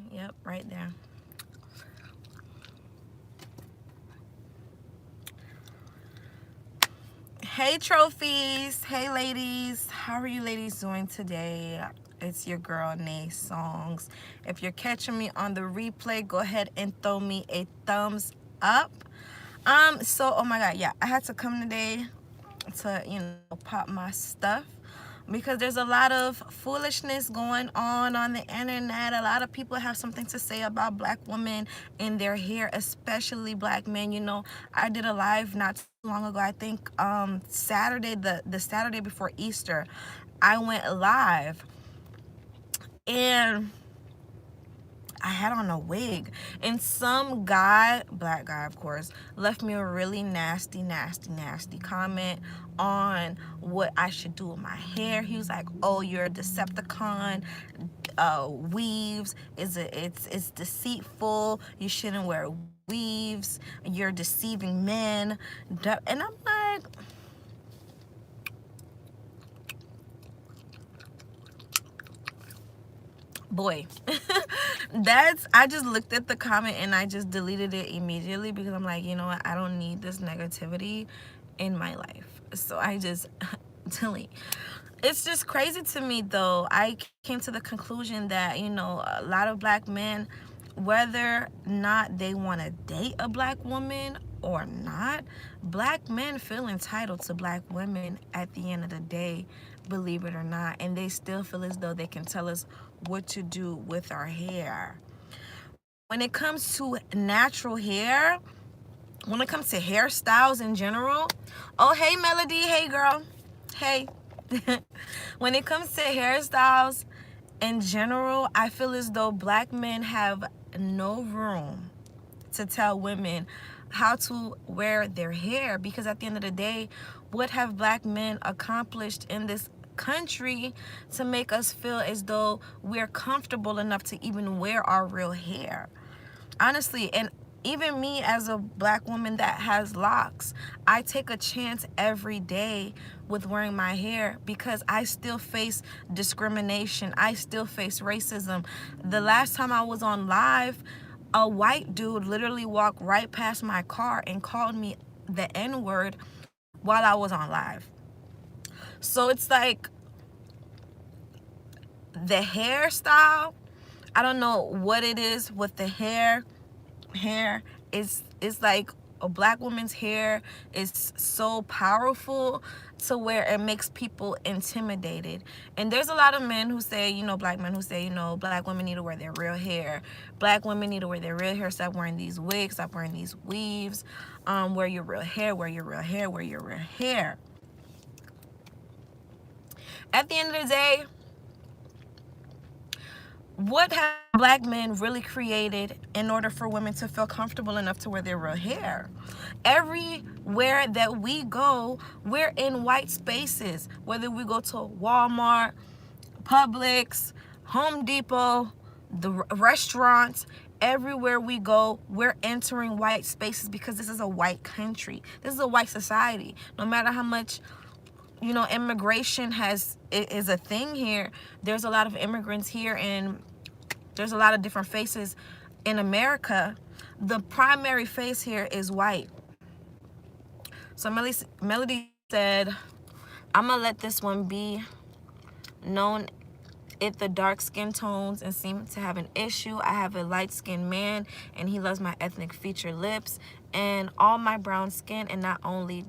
Yep, right there. Hey, trophies. Hey, ladies. How are you ladies doing today? It's your girl, Nay Songs. If you're catching me on the replay, go ahead and throw me a thumbs up. Oh my God, yeah, I had to come today to, pop my stuff because there's a lot of foolishness going on the internet. A lot of people have something to say about black women and their hair, especially black men. I did a live not too long ago. I think Saturday, the Saturday before Easter, I went live, and I had on a wig, and some guy, black guy of course, left me a really nasty comment on what I should do with my hair. He was like, "Oh, you're a Decepticon. Weaves it's deceitful. You shouldn't wear weaves. You're deceiving men." And I'm like, boy, I just looked at the comment and I just deleted it immediately because I'm like, you know what, I don't need this negativity in my life, so I just delete. It's just crazy to me, though. I came to the conclusion that, a lot of black men, whether not they want to date a black woman or not, black men feel entitled to black women at the end of the day, believe it or not, and they still feel as though they can tell us what to do with our hair. When it comes to natural hair, when it comes to hairstyles in general, oh, hey, Melody, hey, girl, hey. When it comes to hairstyles in general, I feel as though black men have no room to tell women how to wear their hair, because at the end of the day, what have black men accomplished in this country to make us feel as though we're comfortable enough to even wear our real hair? Honestly, and even me as a black woman that has locks, I take a chance every day with wearing my hair because I still face discrimination. I still face racism. The last time I was on live, a white dude literally walked right past my car and called me the N-word while I was on live. So it's like the hairstyle, I don't know what it is with the hair is like a black woman's hair is so powerful to where it makes people intimidated. And there's a lot of men who say, black men who say, black women need to wear their real hair. Black women need to wear their real hair. Stop wearing these wigs. Stop wearing these weaves. Wear your real hair. Wear your real hair. Wear your real hair. At the end of the day, what have black men really created in order for women to feel comfortable enough to wear their real hair? Everywhere that we go, we're in white spaces. Whether we go to Walmart, Publix, Home Depot, the restaurants, everywhere we go, we're entering white spaces because this is a white country. This is a white society. No matter how much immigration is a thing here, there's a lot of immigrants here, and there's a lot of different faces in America. The primary face here is white. So Melody said, I'm gonna let this one be known. It the dark skin tones and seem to have an issue. I have a light skinned man and he loves my ethnic feature lips and all my brown skin, and not only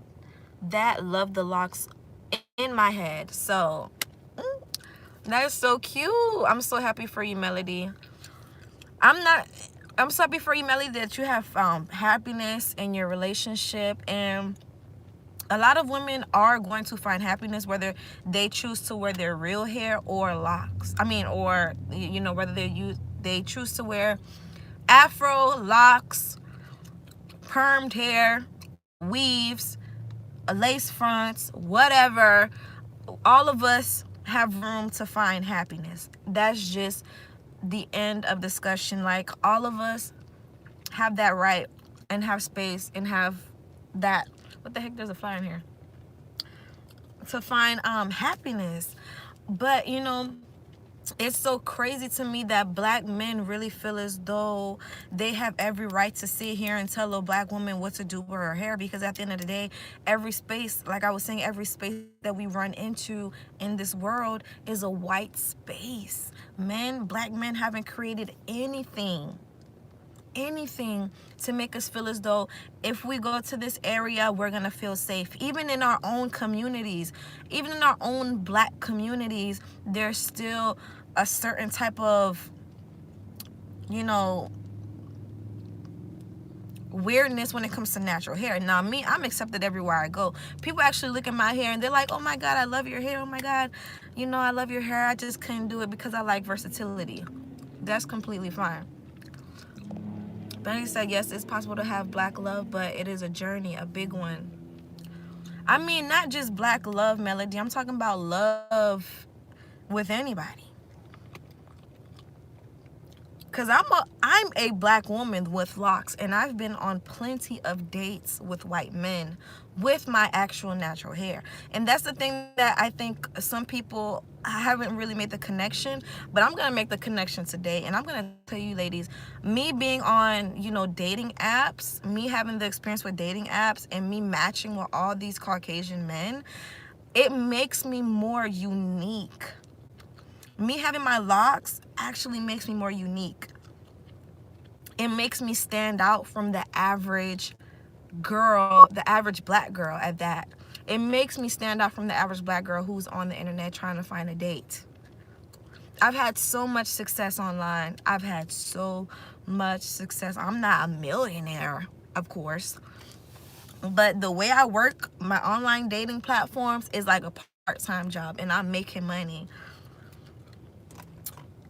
that, love the locks in my head. So that is so cute. I'm so happy for you, Melody. I'm so happy for you, Melody, that you have found happiness in your relationship. And a lot of women are going to find happiness whether they choose to wear their real hair or locks. Or whether they choose to wear afro, locks, permed hair, weaves, lace fronts, whatever. All of us have room to find happiness. That's just the end of discussion. Like, all of us have that right and have space and have that, what the heck, there's a fly in here, to find happiness. But it's so crazy to me that black men really feel as though they have every right to sit here and tell a black woman what to do with her hair, because at the end of the day, every space, like I was saying, every space that we run into in this world is a white space. Black men haven't created anything to make us feel as though if we go to this area we're gonna feel safe. Even in our own communities, even in our own black communities, there's still a certain type of, you know, weirdness when it comes to natural hair. Now me, I'm accepted everywhere I go. People actually look at my hair and they're like, oh my god, I love your hair, oh my god, you know, I love your hair, I just couldn't do it because I like versatility. That's completely fine. Benny said, yes, it's possible to have black love, but it is a journey, a big one. I mean, not just black love, Melody. I'm talking about love with anybody. Because I'm a black woman with locks, and I've been on plenty of dates with white men with my actual natural hair. And that's the thing that I think some people haven't really made the connection, but I'm going to make the connection today. And I'm going to tell you, ladies, me being on, you know, dating apps, me having the experience with dating apps, and me matching with all these Caucasian men, it makes me more unique. Me having my locks actually makes me more unique. It makes me stand out from the average girl, the average black girl at that. It makes me stand out from the average black girl who's on the internet trying to find a date. I've had so much success online. I've had so much success. I'm not a millionaire, of course, but the way I work my online dating platforms is like a part-time job, and I'm making money.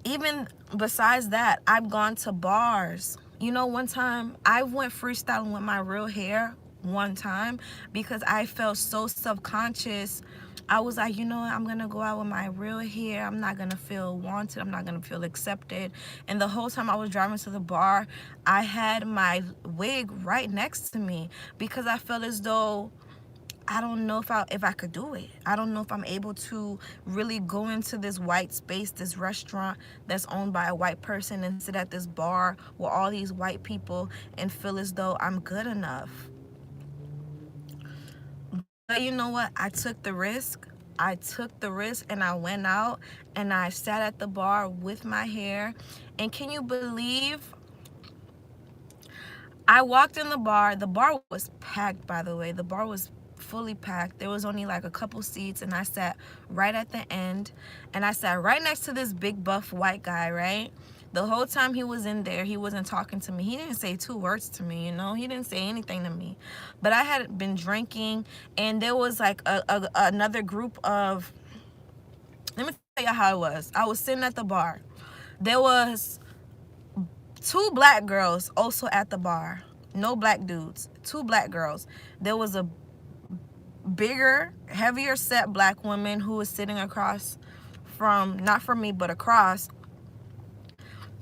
Even besides that, I've gone to bars. You know, one time I went freestyling with my real hair one time because I felt so self-conscious. I was like, you know what, I'm gonna go out with my real hair. I'm not gonna feel wanted. I'm not gonna feel accepted. And the whole time I was driving to the bar, I had my wig right next to me because I felt as though I don't know if I could do it. I don't know if I'm able to really go into this white space, this restaurant that's owned by a white person, and sit at this bar with all these white people and feel as though I'm good enough. But you know what? I took the risk. I took the risk and I went out and I sat at the bar with my hair. And can you believe I walked in the bar? The bar was packed, by the way. The bar was fully packed. There was only like a couple seats, and I sat right at the end, and I sat right next to this big buff white guy, right? The whole time he was in there, he wasn't talking to me. He didn't say two words to me, you know? He didn't say anything to me. But I had been drinking, and there was like another group of, let me tell you how it was. I was sitting at the bar. There was two black girls also at the bar. No black dudes. Two black girls. There was a bigger, heavier set black woman who was sitting across from, not from me, but across.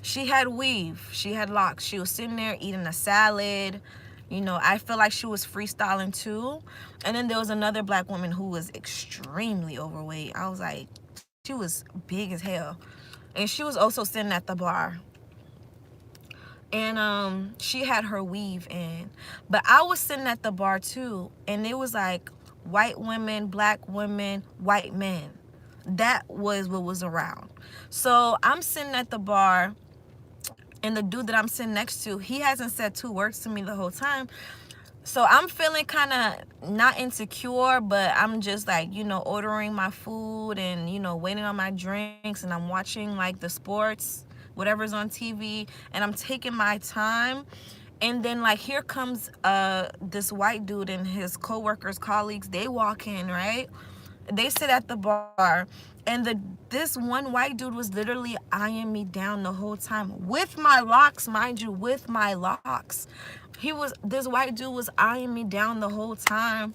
She had weave. She had locks. She was sitting there eating a salad. You know, I feel like she was freestyling too. And then there was another black woman who was extremely overweight. I was like, she was big as hell. And she was also sitting at the bar. And she had her weave in. But I was sitting at the bar too. And it was like white women, black women, white men. That was what was around. So I'm sitting at the bar, and the dude that I'm sitting next to, he hasn't said two words to me the whole time. So I'm feeling kind of not insecure, but I'm just like, you know, ordering my food and, you know, waiting on my drinks, and I'm watching like the sports, whatever's on TV, and I'm taking my time. And then like here comes this white dude and his co-workers, colleagues. They walk in, right? They sit at the bar, and this one white dude was literally eyeing me down the whole time with my locks, mind you, with my locks. This white dude was eyeing me down the whole time.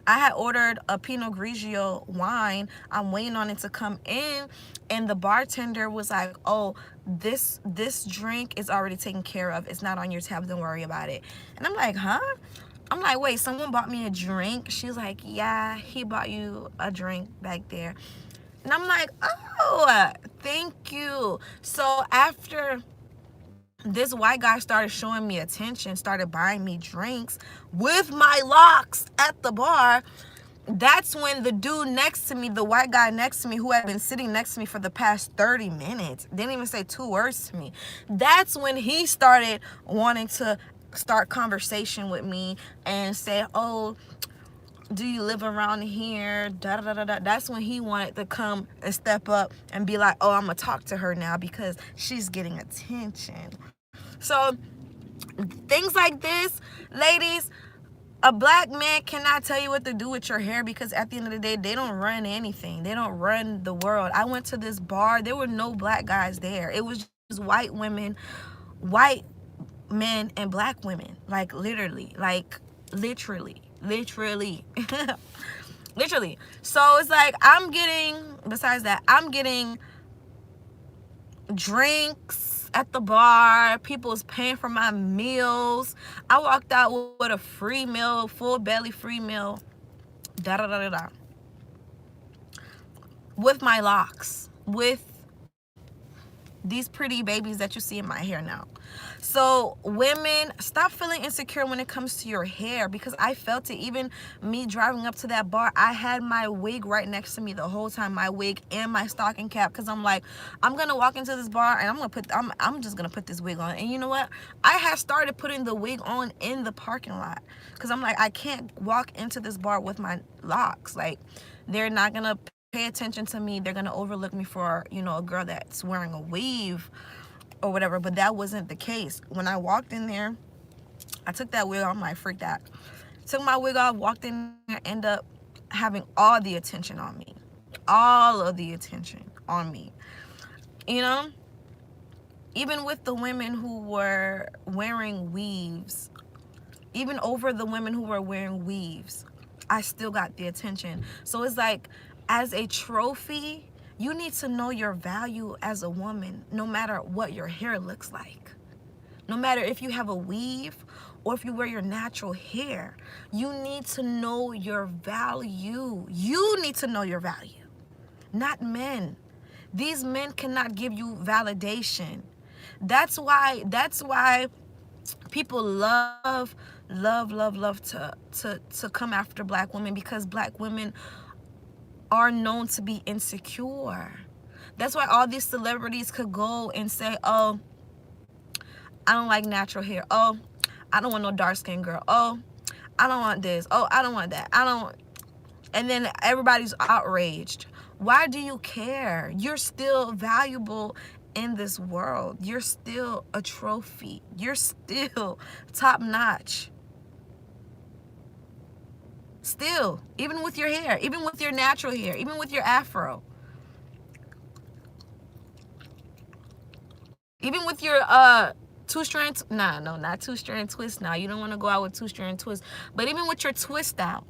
I had ordered a Pinot Grigio wine. I'm waiting on it to come in, and the bartender was like, oh, this drink is already taken care of. It's not on your tab. Don't worry about it. And I'm like, huh? I'm like, wait, someone bought me a drink? She's like, yeah, he bought you a drink back there. And I'm like, oh, Thank you. So after this white guy started showing me attention, started buying me drinks with my locks at the bar, that's when the dude next to me, the white guy next to me, who had been sitting next to me for the past 30 minutes, didn't even say 2 words to me. That's when he started wanting to start conversation with me and say, oh, do you live around here? Da, da, da, da. That's when he wanted to come and step up and be like, oh, I'm going to talk to her now because she's getting attention. So things like this, ladies, a black man cannot tell you what to do with your hair, because at the end of the day, they don't run anything. They don't run the world. I went to this bar. There were no black guys there. It was just white women, white men, and black women. Like literally. Literally. So it's like besides that, I'm getting drinks at the bar. People's paying for my meals. I walked out with a free meal, full belly free meal. Da da da da da. With my locks, with these pretty babies that you see in my hair now. So women, stop feeling insecure when it comes to your hair, because I felt it. Even me driving up to that bar, I had my wig right next to me the whole time, my wig and my stocking cap, because I'm like, I'm gonna walk into this bar and I'm just gonna put this wig on. And you know what, I had started putting the wig on in the parking lot, because I'm like, I can't walk into this bar with my locks. Like, they're not gonna pay attention to me. They're gonna overlook me for, you know, a girl that's wearing a weave or whatever. But that wasn't the case. When I walked in there, I took that wig off. I freaked out. Took my wig off, walked in there, end up having all the attention on me. All of the attention on me. You know? Even with the women who were wearing weaves, even over the women who were wearing weaves, I still got the attention. So it's like, as a trophy, you need to know your value as a woman, no matter what your hair looks like. No matter if you have a weave or if you wear your natural hair, you need to know your value. You need to know your value, not men. These men cannot give you validation. That's why people love to come after black women, because black women are known to be insecure. That's why all these celebrities could go and say, oh, I don't like natural hair. Oh, I don't want no dark skinned girl. Oh, I don't want this. Oh, I don't want that. And then everybody's outraged. Why do you care? You're still valuable in this world. You're still a trophy. You're still top notch. Still, even with your hair, even with your natural hair, even with your afro, even with your two-strand, no, not two-strand twist. Now you don't want to go out with two-strand twist, but even with your twist out,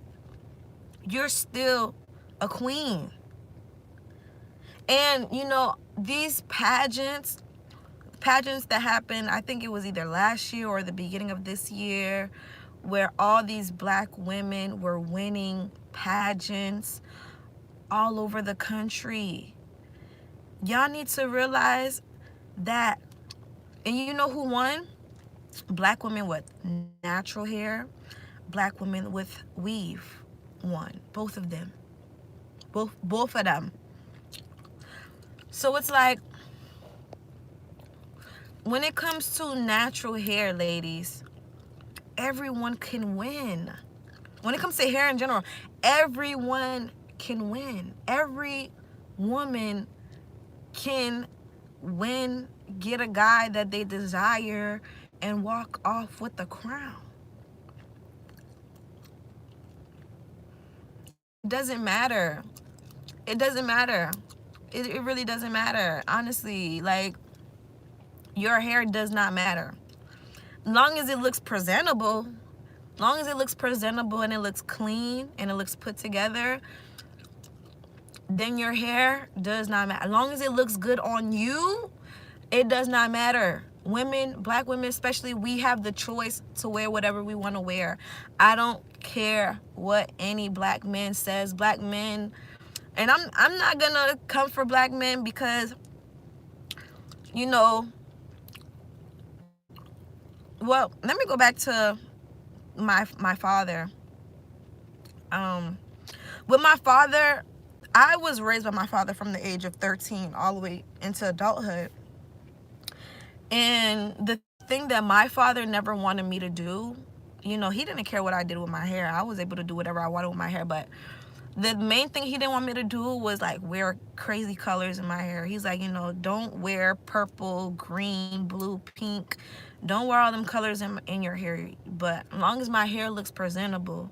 you're still a queen. And you know, these pageants that happened, I think it was either last year or the beginning of this year, where all these black women were winning pageants all over the country. Y'all need to realize that. And you know who won? Black women with natural hair, black women with weave won. Both of them. Both of them. So it's like, when it comes to natural hair, ladies, everyone can win. When it comes to hair in general, everyone can win. Every woman can win, get a guy that they desire, and walk off with the crown. It doesn't matter. It doesn't matter. It really doesn't matter. Honestly, like, your hair does not matter. Long as it looks presentable, and it looks clean and it looks put together, then your hair does not matter. As long as it looks good on you, it does not matter. Women, black women especially, we have the choice to wear whatever we want to wear. I don't care what any black man says. Black men, and I'm not gonna come for black men, because you know, well, let me go back to my father. Um, with my father, I was raised by my father from the age of 13 all the way into adulthood. And the thing that my father never wanted me to do, you know, he didn't care what I did with my hair. I was able to do whatever I wanted with my hair, but the main thing he didn't want me to do was like wear crazy colors in my hair. He's like, you know, don't wear purple, green, blue, pink. Don't wear all them colors in your hair. But as long as my hair looks presentable,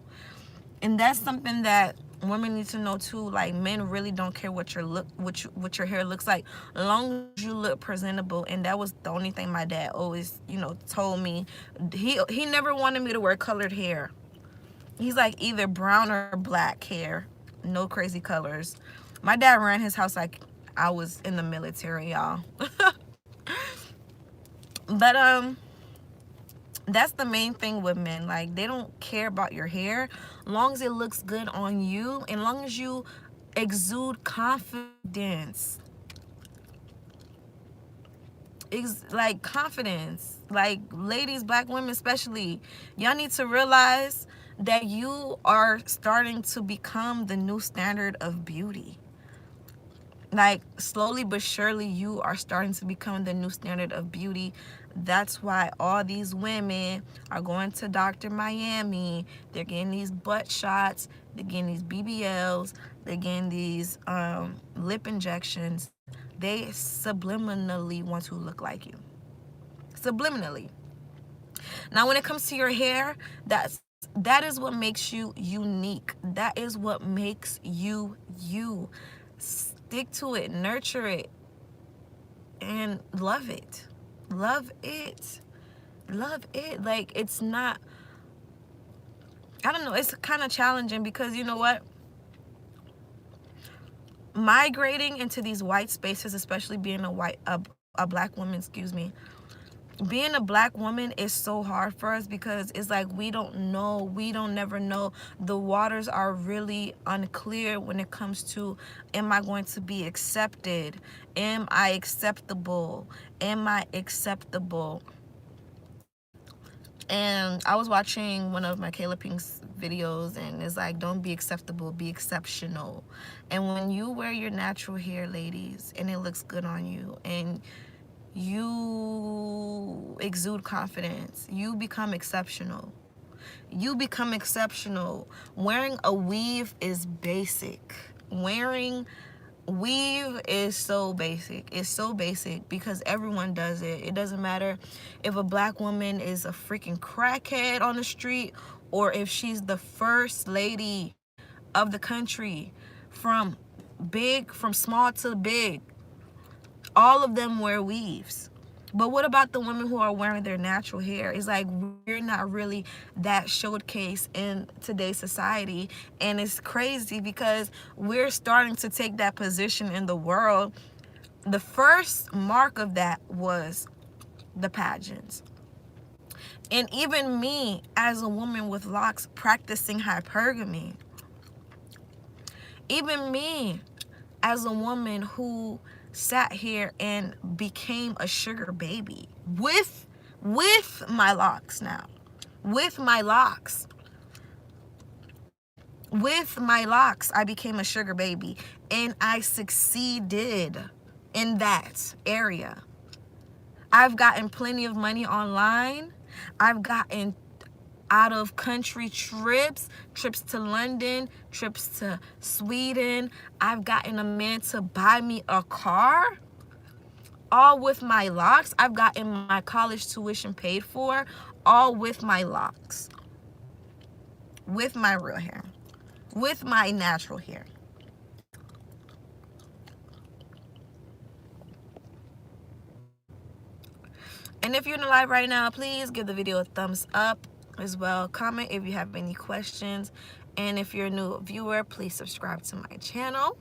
and that's something that women need to know too. Like, men really don't care what your look, what your hair looks like, as long as you look presentable. And that was the only thing my dad always, you know, told me. He never wanted me to wear colored hair. He's like either brown or black hair, no crazy colors. My dad ran his house like I was in the military, y'all. But that's the main thing with men. Like, they don't care about your hair, long as it looks good on you, and long as you exude confidence. Like, confidence. Like, ladies, black women especially, y'all need to realize that you are starting to become the new standard of beauty. Like, slowly but surely, you are starting to become the new standard of beauty. That's why all these women are going to Dr. Miami. They're getting these butt shots. They're getting these BBLs. They're getting these lip injections. They subliminally want to look like you. Subliminally. Now, when it comes to your hair, that is what makes you unique. That is what makes you you. Stick to it, nurture it, and love it. Love it. Love it. Like, it's not, I don't know, it's kind of challenging because, you know what? Migrating into these white spaces, especially being a black woman, excuse me, being a black woman is so hard for us because it's like we don't know, we don't never know. The waters are really unclear when it comes to, am I going to be accepted? Am I acceptable? Am I acceptable? And I was watching one of my Kayla Pink's videos, and it's like, don't be acceptable, be exceptional. And when you wear your natural hair, ladies, and it looks good on you, and you exude confidence, you become exceptional. You become exceptional. Wearing a weave is basic. Wearing weave is so basic. It's so basic because everyone does it. It doesn't matter if a black woman is a freaking crackhead on the street or if she's the first lady of the country. From small to big, all of them wear weaves. But what about the women who are wearing their natural hair? It's like, we're not really that showcase in today's society. And it's crazy because we're starting to take that position in the world. The first mark of that was the pageants. And even me, as a woman with locks, practicing hypergamy. Even me, as a woman who sat here and became a sugar baby with my locks now. With my locks. With my locks, I became a sugar baby, and I succeeded in that area. I've gotten plenty of money online. I've gotten out of country trips to London, trips to Sweden. I've gotten a man to buy me a car, all with my locks. I've gotten my college tuition paid for, all with my locks, with my real hair, with my natural hair. And if you're in the live right now, please give the video a thumbs up as well. Comment if you have any questions. And if you're a new viewer, please subscribe to my channel.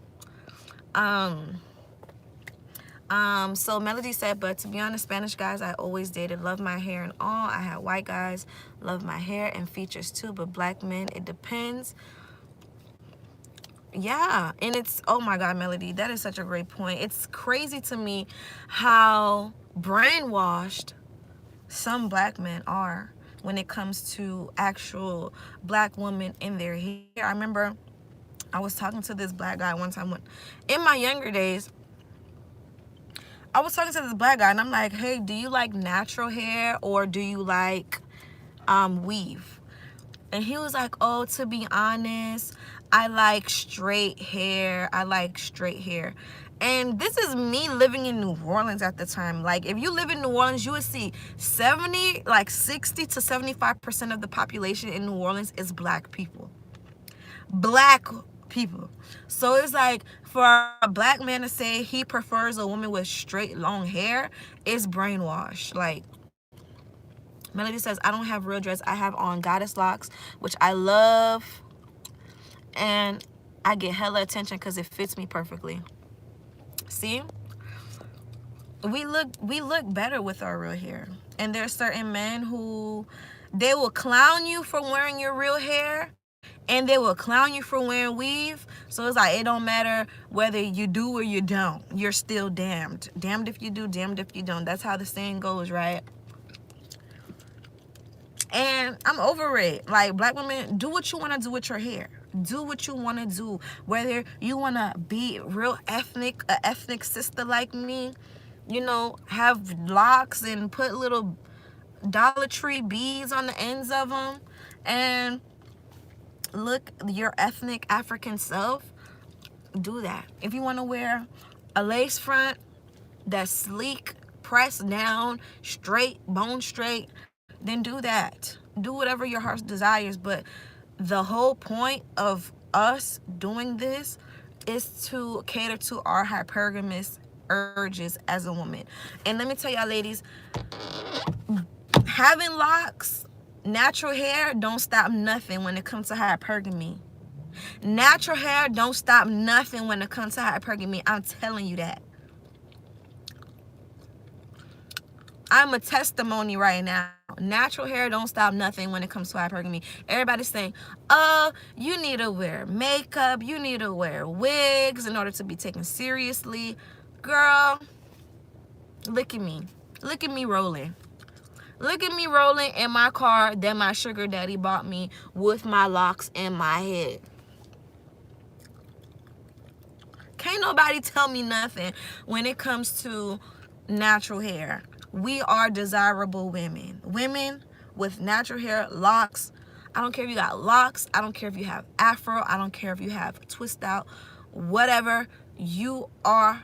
So Melody said, but to be honest, Spanish guys I always dated love my hair and all. I had white guys love my hair and features too, but black men, it depends. Yeah, and it's, oh my God, Melody, that is such a great point. It's crazy to me how brainwashed some black men are when it comes to actual black women in their hair. I remember I was talking to this black guy one time when, in my younger days, I was talking to this black guy and I'm like, hey, do you like natural hair or do you like weave? And he was like, oh, to be honest, I like straight hair. I like straight hair. And this is me living in New Orleans at the time. Like, if you live in New Orleans, you would see 60 to 75% of the population in New Orleans is black people. Black people. So it's like, for a black man to say he prefers a woman with straight long hair is brainwash. Like, Melody says, I don't have real dreads. I have on goddess locks, which I love. And I get hella attention because it fits me perfectly. See? We look better with our real hair. And there's certain men who, they will clown you for wearing your real hair. And they will clown you for wearing weave. So it's like, it don't matter whether you do or you don't. You're still damned. Damned if you do, damned if you don't. That's how the saying goes, right? And I'm over it. Like, black women, do what you want to do with your hair. Do what you want to do. Whether you want to be real ethnic, a ethnic sister like me, you know, have locks and put little Dollar Tree beads on the ends of them and look your ethnic African self, do that. If you want to wear a lace front that's sleek, pressed down, straight, bone straight, then do that. Do whatever your heart desires. But the whole point of us doing this is to cater to our hypergamous urges as a woman. And let me tell y'all, ladies, having locks, natural hair don't stop nothing when it comes to hypergamy. Natural hair don't stop nothing when it comes to hypergamy. I'm telling you that. I'm a testimony right now. Natural hair don't stop nothing when it comes to hypergamy. Everybody's saying, oh, you need to wear makeup, you need to wear wigs in order to be taken seriously. Girl, look at me. Look at me rolling. Look at me rolling in my car that my sugar daddy bought me with my locks in my head. Can't nobody tell me nothing when it comes to natural hair. We are desirable women. Women with natural hair, locks. I don't care if you got locks. I don't care if you have afro. I don't care if you have twist out. Whatever. You are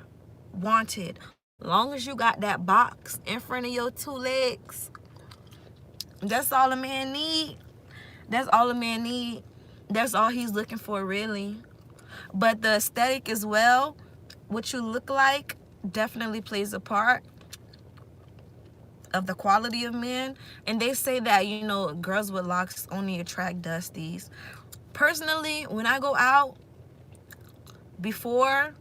wanted. Long as you got that box in front of your two legs. That's all a man need. That's all a man need. That's all he's looking for, really. But the aesthetic as well, what you look like, definitely plays a part of the quality of men. And they say that, you know, girls with locks only attract dusties. Personally, when I go out, before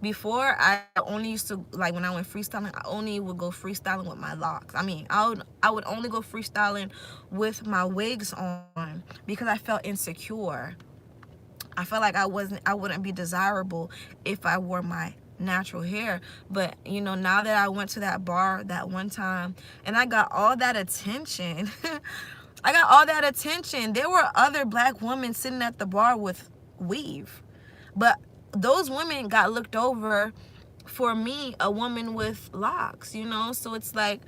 I only used to, like, when I went freestyling, I only would go freestyling with my locks. I mean, I would only go freestyling with my wigs on because I felt insecure. I felt like I wouldn't be desirable if I wore my natural hair. But, you know, now that I went to that bar that one time and I got all that attention, there were other black women sitting at the bar with weave. But those women got looked over for me, a woman with locks, you know? So it's like,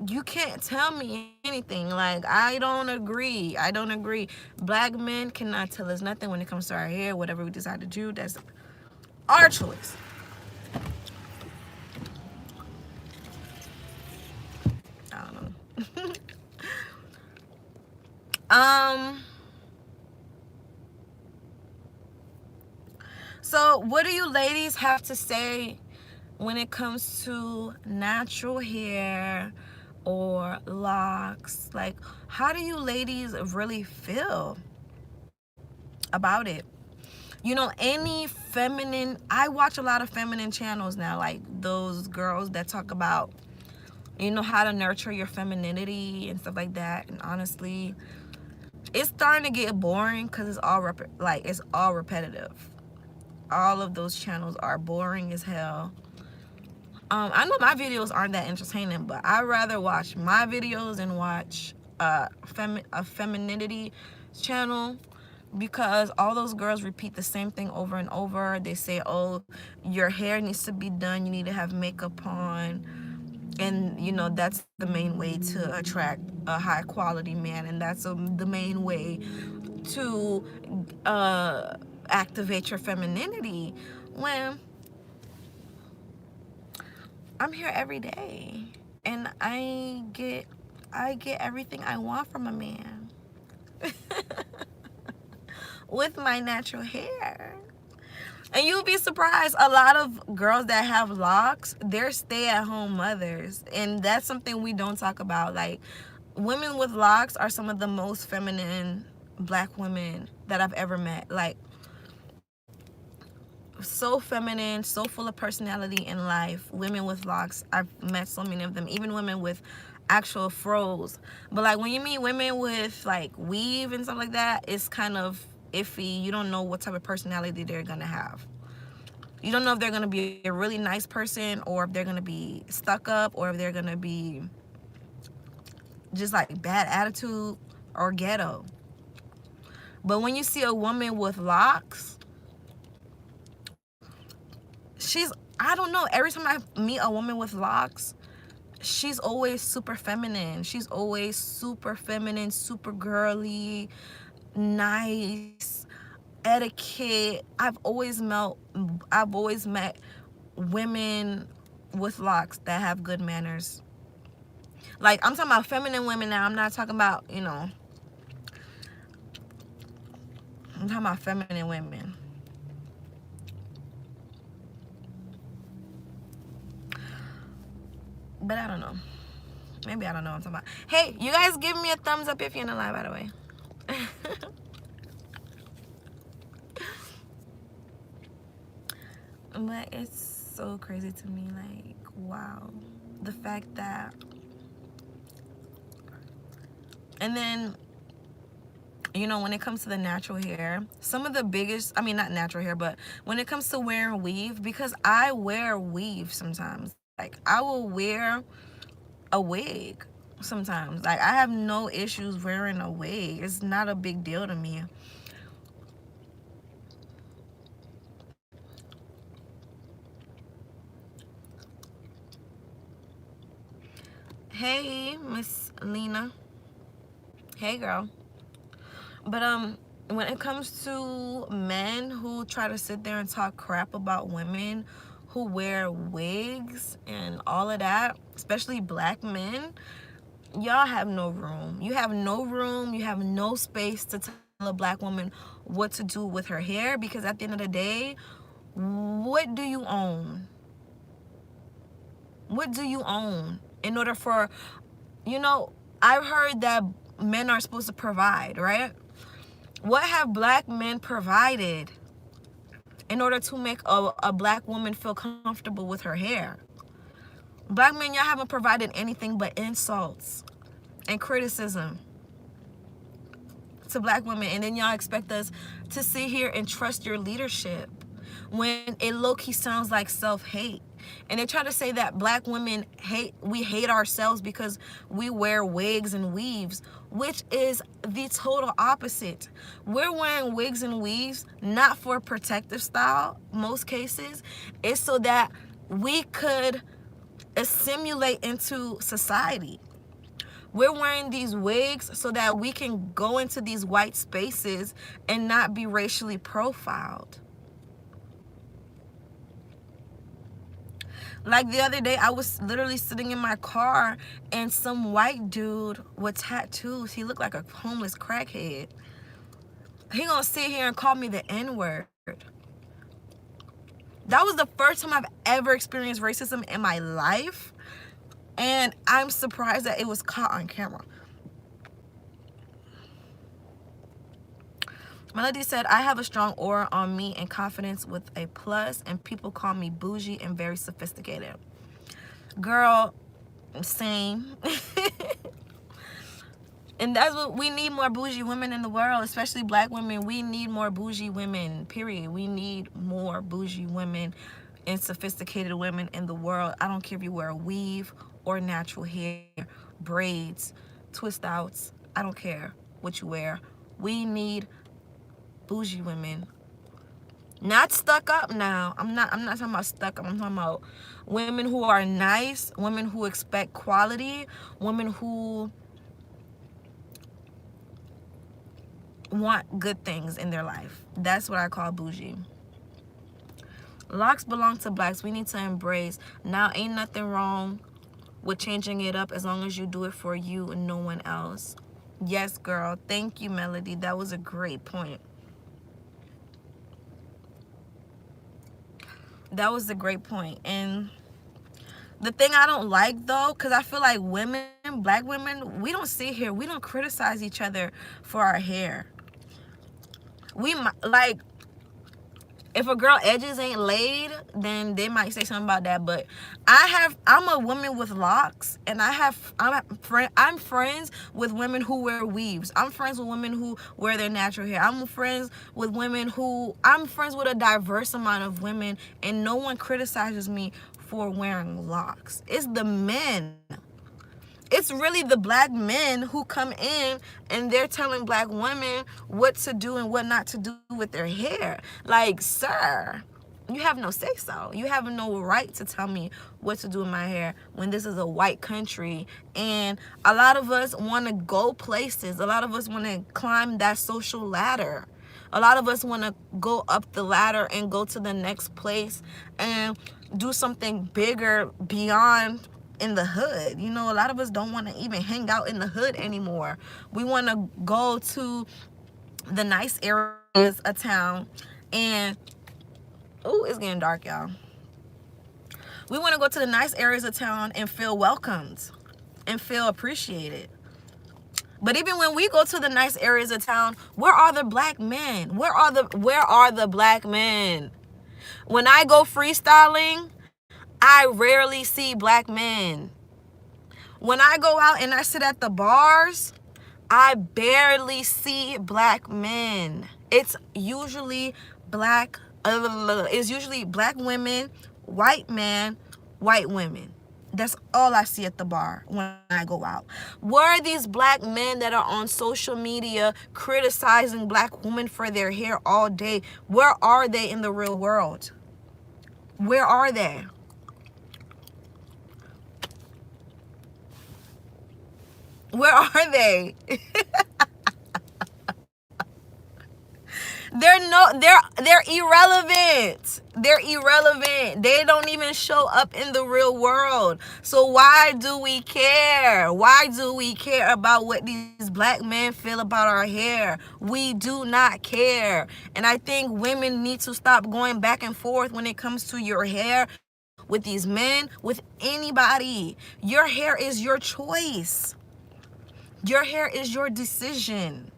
you can't tell me anything. Like, I don't agree. Black men cannot tell us nothing when it comes to our hair. Whatever we decide to do, that's our choice. I don't know. So what do you ladies have to say when it comes to natural hair or locks? Like, how do you ladies really feel about it? You know, any feminine, I watch a lot of feminine channels now, like those girls that talk about, you know, how to nurture your femininity and stuff like that. And honestly, It's starting to get boring because it's all it's all repetitive. All of those channels are boring as hell. I know my videos aren't that entertaining, but I'd rather watch my videos and watch a femininity channel, because all those girls repeat the same thing over and over. They say, oh, your hair needs to be done, you need to have makeup on, and you know that's the main way to attract a high quality man, and that's the main way to activate your femininity. When I'm here every day and I get everything I want from a man with my natural hair. And you'll be surprised, a lot of girls that have locks, they're stay-at-home mothers. And that's something we don't talk about. Like, women with locks are some of the most feminine black women that I've ever met. Like, so feminine, so full of personality in life. Women with locks, I've met so many of them. Even women with actual froze. But like when you meet women with like weave and stuff like that, it's kind of iffy. You don't know what type of personality they're gonna have. You don't know if they're gonna be a really nice person, or if they're gonna be stuck up, or if they're gonna be just like bad attitude or ghetto. But when you see a woman with locks, I don't know, every time I meet a woman with locks, she's always super feminine. She's always super feminine, super girly, nice, etiquette. I've always met women with locks that have good manners. Like, I'm talking about feminine women now. I'm not talking about, I'm talking about feminine women. But I don't know. Maybe I don't know what I'm talking about. Hey, you guys give me a thumbs up if you're in the live, by the way. But it's so crazy to me. Like, wow. The fact that... And then, when it comes to the natural hair, some of the biggest... I mean, not natural hair, but when it comes to wearing weave, because I wear weave sometimes. Like, I will wear a wig sometimes. Like, I have no issues wearing a wig. It's not a big deal to me. Hey, Miss Lena. Hey, girl. But when it comes to men who try to sit there and talk crap about women who wear wigs and all of that, especially black men, y'all have no room. You have no room. You have no space to tell a black woman what to do with her hair, because at the end of the day, what do you own? What do you own? In order for, I've heard that men are supposed to provide, right? What have black men provided in order to make a black woman feel comfortable with her hair? Black men, y'all haven't provided anything but insults and criticism to black women, and then y'all expect us to sit here and trust your leadership when it low-key sounds like self-hate. And they try to say that black women we hate ourselves because we wear wigs and weaves, which is the total opposite. We're wearing wigs and weaves not for protective style, most cases. It's so that we could assimilate into society. We're wearing these wigs so that we can go into these white spaces and not be racially profiled. Like the other day, I was literally sitting in my car and some white dude with tattoos, he looked like a homeless crackhead. He gonna sit here and call me the N-word. That was the first time I've ever experienced racism in my life. And I'm surprised that it was caught on camera. Melody said, I have a strong aura on me and confidence with a plus, and people call me bougie and very sophisticated. Girl, same. And that's what we need, more bougie women in the world, especially black women. We need more bougie women, period. We need more bougie women and sophisticated women in the world. I don't care if you wear a weave or natural hair, braids, twist outs. I don't care what you wear. We need bougie women. Not stuck up now. I'm not talking about stuck up. I'm talking about women who are nice, women who expect quality, women who want good things in their life. That's what I call bougie. Locks belong to blacks. We need to embrace. Now, ain't nothing wrong with changing it up as long as you do it for you and no one else. Yes, girl. Thank you, Melody. That was a great point. That was a great point. And the thing I don't like, though, because I feel like women, black women, we don't sit here, we don't criticize each other for our hair. We like, if a girl edges ain't laid, then they might say something about that. But I'm a woman with locks, and I'm friends with women who wear weaves. I'm friends with women who wear their natural hair. I'm friends with a diverse amount of women, and no one criticizes me for wearing locks. It's the men. It's really the black men who come in and they're telling black women what to do and what not to do with their hair. Like, sir, you have no say so. You have no right to tell me what to do with my hair when this is a white country. And a lot of us want to go places. A lot of us want to climb that social ladder. A lot of us want to go up the ladder and go to the next place and do something bigger beyond in the hood. You know, a lot of us don't want to even hang out in the hood anymore. We want to go to the nice areas of town and it's getting dark, y'all. We want to go to the nice areas of town and feel welcomed and feel appreciated. But even when we go to the nice areas of town, where are the black men? Where are the black men? When I go freestyling, I rarely see black men. When I go out and I sit at the bars, I barely see black men. It's usually black women, white men, white women. That's all I see at the bar when I go out. Where are these black men that are on social media criticizing black women for their hair all day? Where are they in the real world? Where are they? Where are they? They're irrelevant. They're irrelevant. They don't even show up in the real world. So why do we care? Why do we care about what these black men feel about our hair? We do not care. And I think women need to stop going back and forth when it comes to your hair with these men, with anybody. Your hair is your choice. Your hair is your decision.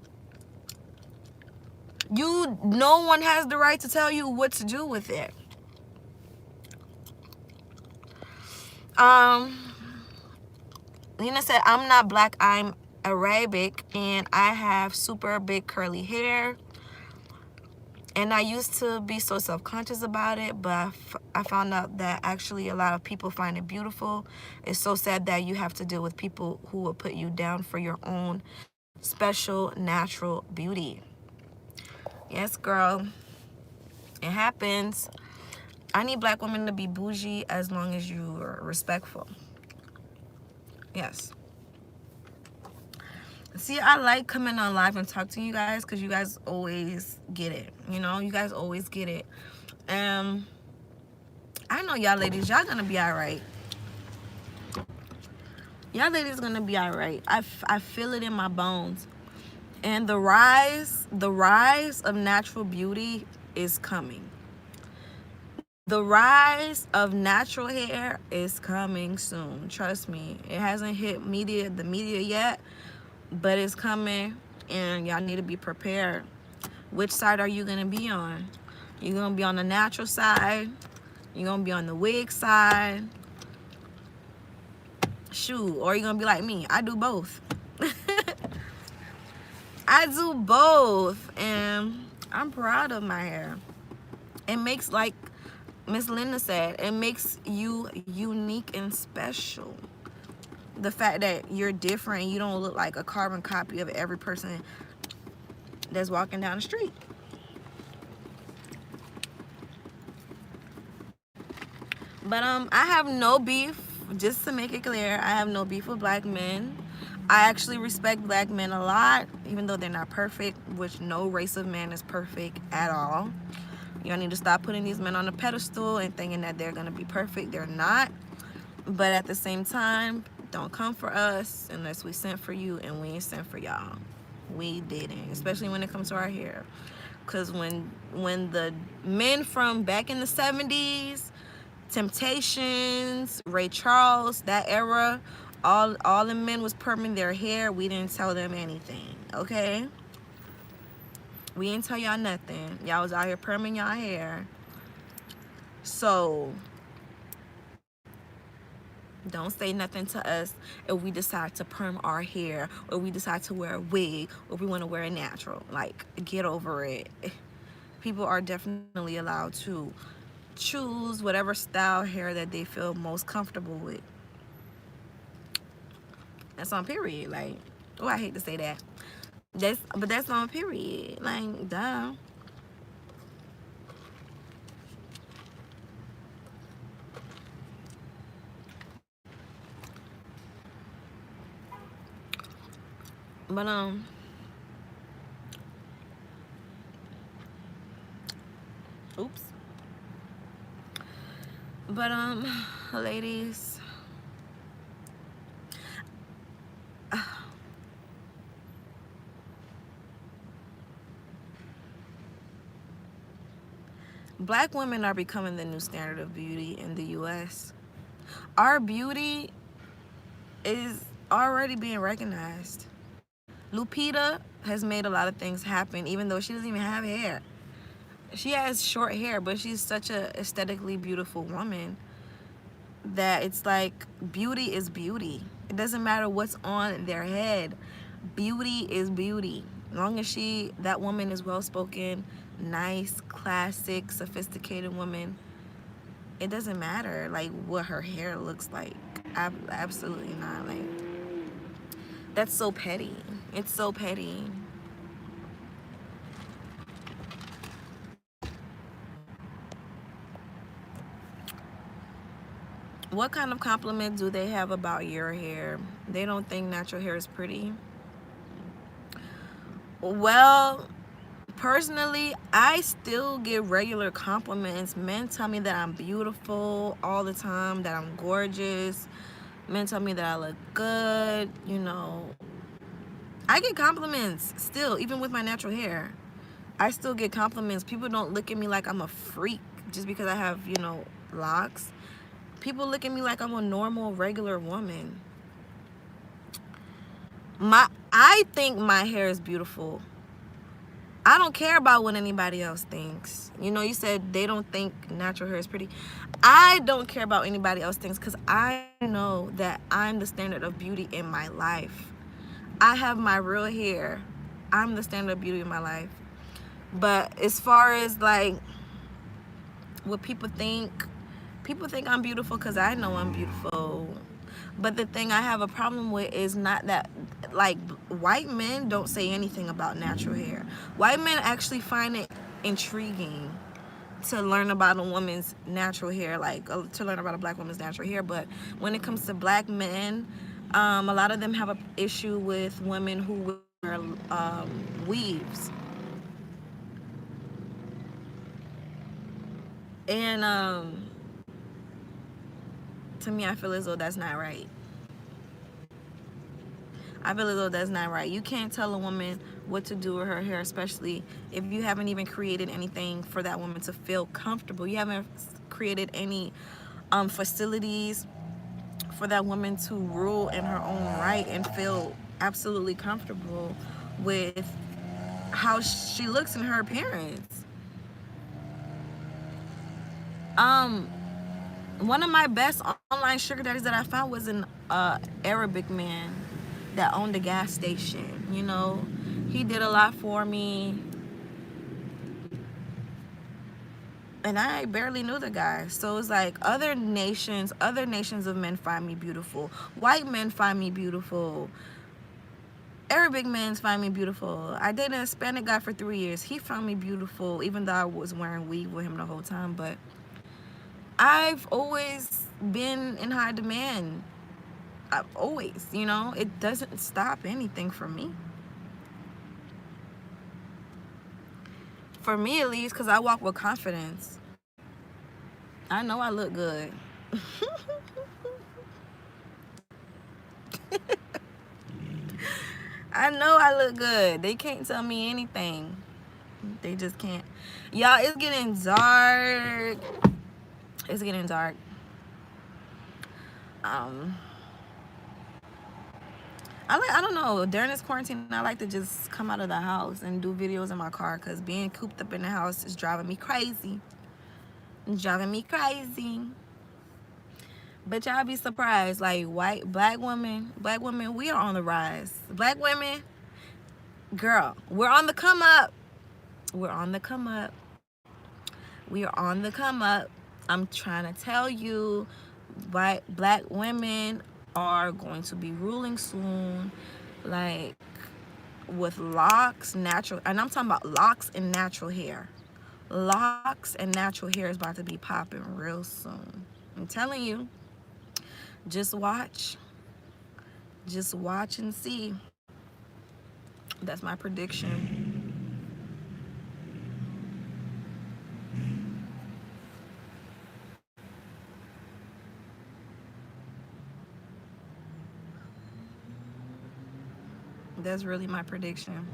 No one has the right to tell you what to do with it. Nina said, I'm not black, I'm Arabic, and I have super big curly hair. And I used to be so self-conscious about it, but I found out that actually a lot of people find it beautiful. It's so sad that you have to deal with people who will put you down for your own special natural beauty. Yes, girl. It happens. I need black women to be bougie as long as you are respectful. Yes. See, I like coming on live and talk to you guys because you guys always get it. You know, you guys always get it. I know y'all ladies, y'all gonna be all right. Y'all ladies gonna be all right. I feel it in my bones. And the rise of natural beauty is coming. The rise of natural hair is coming soon. Trust me. It hasn't hit the media yet, but it's coming, and y'all need to be prepared. Which side are you gonna be on? You're gonna be on the natural side? You're gonna be on the wig side? Shoot, or you're gonna be like me. I do both. I do both, and I'm proud of my hair. It makes, like Miss Linda said, it makes you unique and special. The fact that you're different, you don't look like a carbon copy of every person that's walking down the street. But I have no beef. Just to make it clear, I have no beef with black men. I actually respect black men a lot, even though they're not perfect, which no race of man is perfect at all. Y'all need to stop putting these men on a pedestal and thinking that they're gonna be perfect. They're not. But at the same time, don't come for us unless we sent for you, and we ain't sent for y'all. We didn't, especially when it comes to our hair. Cause when the men from back in the 70s, Temptations, Ray Charles, that era, all the men was perming their hair. We didn't tell them anything, okay? We didn't tell y'all nothing. Y'all was out here perming y'all hair. So don't say nothing to us if we decide to perm our hair, or we decide to wear a wig, or we want to wear a natural. Like, get over it. People are definitely allowed to choose whatever style hair that they feel most comfortable with. That's on period. Like, oh, I hate to say that. But that's on period. Like, duh. But oops. But ladies, black women are becoming the new standard of beauty in the US. Our beauty is already being recognized. Lupita has made a lot of things happen, even though she doesn't even have hair. She has short hair, but she's such a aesthetically beautiful woman that it's like, beauty is beauty. It doesn't matter what's on their head. Beauty is beauty. As long as that woman is well spoken, nice, classic, sophisticated woman, it doesn't matter like what her hair looks like. Absolutely not. Like, that's so petty. It's so petty. What kind of compliment do they have about your hair? They don't think natural hair is pretty. Well, personally, I still get regular compliments. Men tell me that I'm beautiful all the time, that I'm gorgeous. Men tell me that I look good. You know, I get compliments still, even with my natural hair. I still get compliments. People don't look at me like I'm a freak just because I have, locks. People look at me like I'm a normal, regular woman. I think my hair is beautiful. I don't care about what anybody else thinks. You said they don't think natural hair is pretty. I don't care about anybody else thinks, because I know that I'm the standard of beauty in my life. I have my real hair. I'm the standard of beauty in my life. But as far as like what people think I'm beautiful because I know I'm beautiful. But the thing I have a problem with is not that, like, white men don't say anything about natural hair. White men actually find it intriguing to learn about a woman's natural hair, like to learn about a black woman's natural hair. But when it comes to black men, a lot of them have an issue with women who wear weaves. And to me, I feel as though that's not right. I feel as though that's not right. You can't tell a woman what to do with her hair, especially if you haven't even created anything for that woman to feel comfortable. You haven't created any facilities for that woman to rule in her own right and feel absolutely comfortable with how she looks in her appearance. One of my best online sugar daddies that I found was an Arabic man that owned a gas station. He did a lot for me. And I barely knew the guy. So it's like other nations of men find me beautiful. White men find me beautiful. Arabic men find me beautiful. I dated a Hispanic guy for 3 years. He found me beautiful, even though I was wearing weave with him the whole time. But I've always been in high demand. I've always, you know, it doesn't stop anything for me. For me, at least, because I walk with confidence. I know I look good. I know I look good. They can't tell me anything. They just can't. Y'all, it's getting dark. It's getting dark. I don't know. During this quarantine, I like to just come out of the house and do videos in my car, because being cooped up in the house is driving me crazy. It's driving me crazy. But y'all be surprised, like black women, we are on the rise. Black women, girl, we're on the come up. We're on the come up. We are on the come up. I'm trying to tell you, black women are going to be ruling soon, like with locks, natural, and I'm talking about locks and natural hair. Locks and natural hair is about to be popping real soon. I'm telling you. Just watch and see. That's my prediction. That's really my prediction.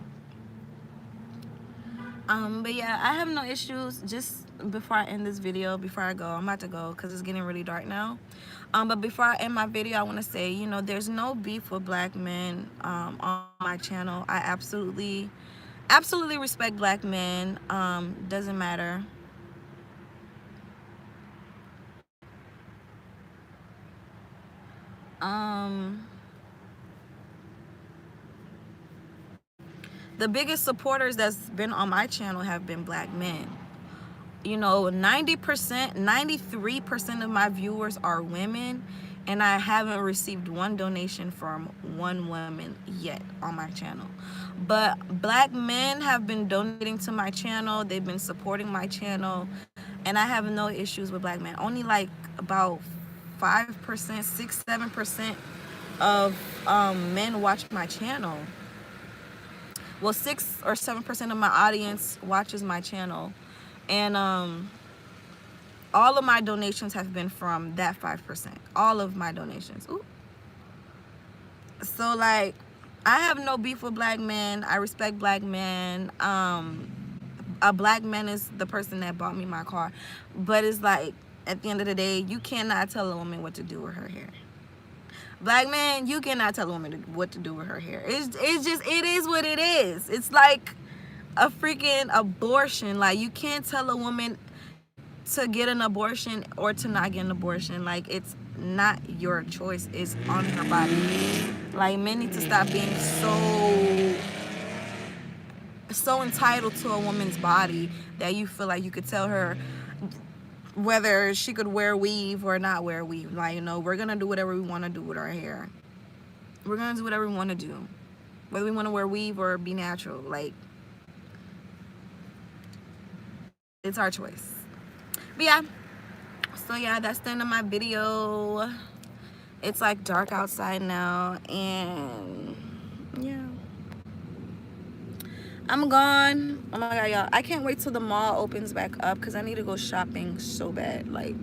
But yeah, I have no issues. Just before I end this video, before I go, I'm about to go because it's getting really dark now. But before I end my video, I want to say, you know, there's no beef with black men on my channel. I absolutely respect black men. Doesn't matter. The biggest supporters that's been on my channel have been black men. You know, 90%, 93% of my viewers are women, and I haven't received one donation from one woman yet on my channel. But black men have been donating to my channel. They've been supporting my channel, and I have no issues with black men. Only like about 5%, 6, 7% of men watch my channel. Well, 6 or 7% of my audience watches my channel, and all of my donations have been from that 5%. All of my donations. Ooh. So like, I have no beef with black men. I respect black men. A black man is the person that bought me my car, but it's like, at the end of the day, you cannot tell a woman what to do with her hair. Black man, you cannot tell a woman what to do with her hair. It's just, it is what it is. It's like a freaking abortion. Like, you can't tell a woman to get an abortion or to not get an abortion. Like, it's not your choice. It's on her body. Like, men need to stop being so entitled to a woman's body that you feel like you could tell her whether she could wear weave or not wear weave. Like, you know, we're gonna do whatever we want to do with our hair. We're gonna do whatever we want to do, whether we want to wear weave or be natural. Like, it's our choice. But yeah, so yeah, that's the end of my video. It's like dark outside now, and yeah, I'm gone. Oh my god, y'all, I can't wait till the mall opens back up because I need to go shopping so bad. Like,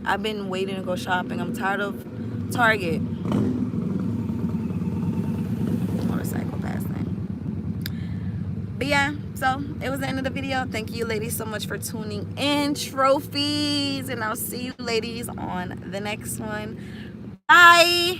I've been waiting to go shopping. I'm tired of Target. Motorcycle passing. But yeah, so it was the end of the video. Thank you ladies so much for tuning in, trophies, and I'll see you ladies on the next one. Bye.